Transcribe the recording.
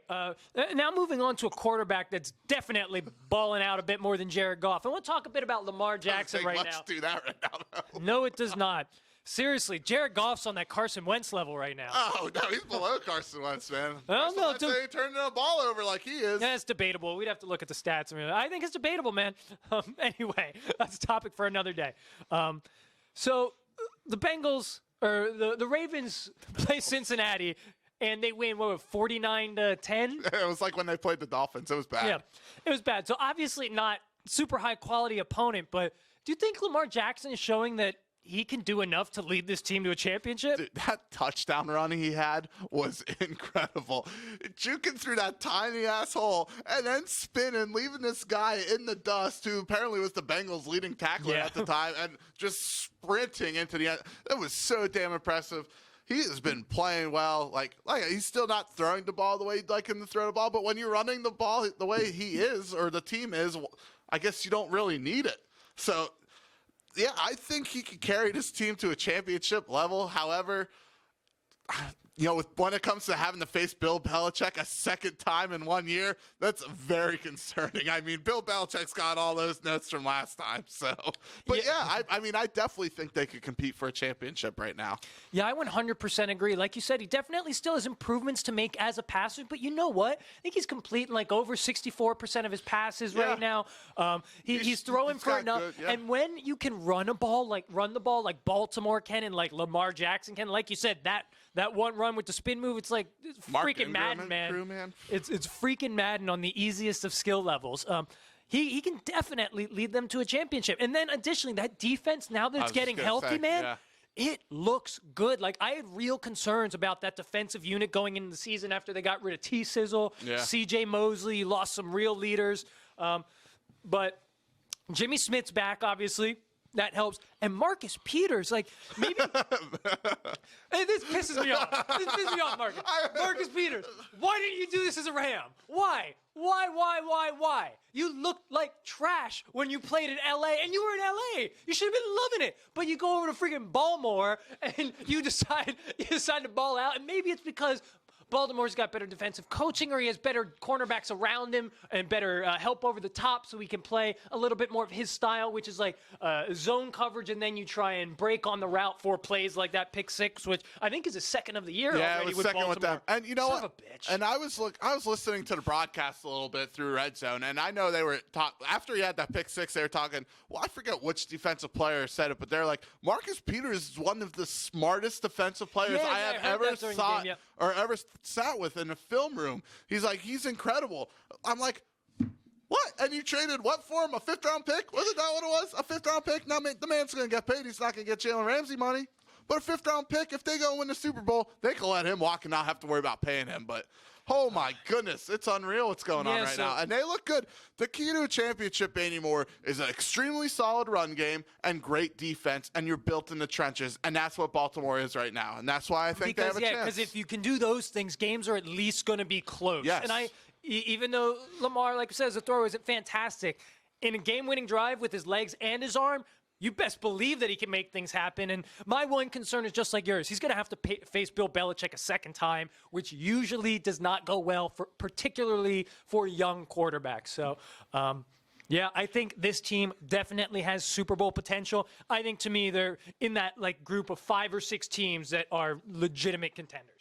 Now moving on to a quarterback that's definitely balling out a bit more than Jared Goff. I want to talk a bit about Lamar Jackson right now. Let's do that right now, though. No, it does not. Seriously, Jared Goff's on that Carson Wentz level right now. Oh, no, he's below Carson Wentz, man. I don't know, dude. They turned the ball over like he is. Yeah, it's debatable. We'd have to look at the stats. I think it's debatable, man. Anyway, that's a topic for another day. So the Bengals, or the Ravens play Cincinnati, and they win, 49-10? It was like when they played the Dolphins. It was bad. Yeah, it was bad. So obviously not super high-quality opponent, but do you think Lamar Jackson is showing that he can do enough to lead this team to a championship? Dude, that touchdown run he had was incredible. Juking through that tiny asshole and then spinning, leaving this guy in the dust, who apparently was the Bengals' leading tackler at the time, and just sprinting into the end. It was so damn impressive. He has been playing well. Like he's still not throwing the ball the way you'd like him to throw the ball, but when you're running the ball the way he is, or the team is, I guess you don't really need it. So, yeah, I think he could carry this team to a championship level. However, when it comes to having to face Bill Belichick a second time in 1 year, that's very concerning. I mean, Bill Belichick's got all those notes from last time. So, but I definitely think they could compete for a championship right now. Yeah, I 100% agree. Like you said, he definitely still has improvements to make as a passer. But you know what? I think he's completing like over 64% of his passes right now. He's throwing for enough. Good, and when you can run the ball like Baltimore can and like Lamar Jackson can, like you said, that one run with the spin move, it's like freaking Madden, man. It's freaking Madden on the easiest of skill levels. He can definitely lead them to a championship. And then additionally, that defense, now that it's getting healthy, it looks good. Like, I had real concerns about that defensive unit going into the season after they got rid of T-Sizzle, C.J. Mosley, lost some real leaders. But Jimmy Smith's back, obviously. That helps. And Marcus Peters, like, maybe this pisses me off. This pisses me off, Marcus. Marcus Peters, why didn't you do this as a Ram? Why? You looked like trash when you played in L.A., and you were in L.A. You should have been loving it. But you go over to freaking Baltimore, and you decide to ball out, and maybe it's because Baltimore's got better defensive coaching, or he has better cornerbacks around him and better help over the top, so he can play a little bit more of his style, which is like zone coverage, and then you try and break on the route for plays like that pick six, which I think is his second of the year already. It was with second Baltimore. with them. And you know Son what? Of a bitch. And I was listening to the broadcast a little bit through Red Zone, and I know they were after he had that pick six, they were talking. Well, I forget which defensive player said it, but they're like, Marcus Peters is one of the smartest defensive players I have ever saw or ever sat with in a film room. He's like, he's incredible. I'm like, what? And you traded what for him? A fifth-round pick? Wasn't that what it was? A fifth-round pick? Now, the man's going to get paid. He's not going to get Jalen Ramsey money. But a fifth-round pick, if they go win the Super Bowl, they can let him walk and not have to worry about paying him. But, oh, my goodness, it's unreal what's going on right now. And they look good. The key to a championship anymore is an extremely solid run game and great defense, and you're built in the trenches. And that's what Baltimore is right now. And that's why I think they have a chance. Because if you can do those things, games are at least going to be close. Yes. And even though Lamar, like I said, as a thrower isn't fantastic, in a game-winning drive with his legs and his arm, you best believe that he can make things happen. And my one concern is just like yours. He's going to have to face Bill Belichick a second time, which usually does not go well, particularly for young quarterbacks. So, I think this team definitely has Super Bowl potential. I think, to me, they're in that group of 5 or 6 teams that are legitimate contenders.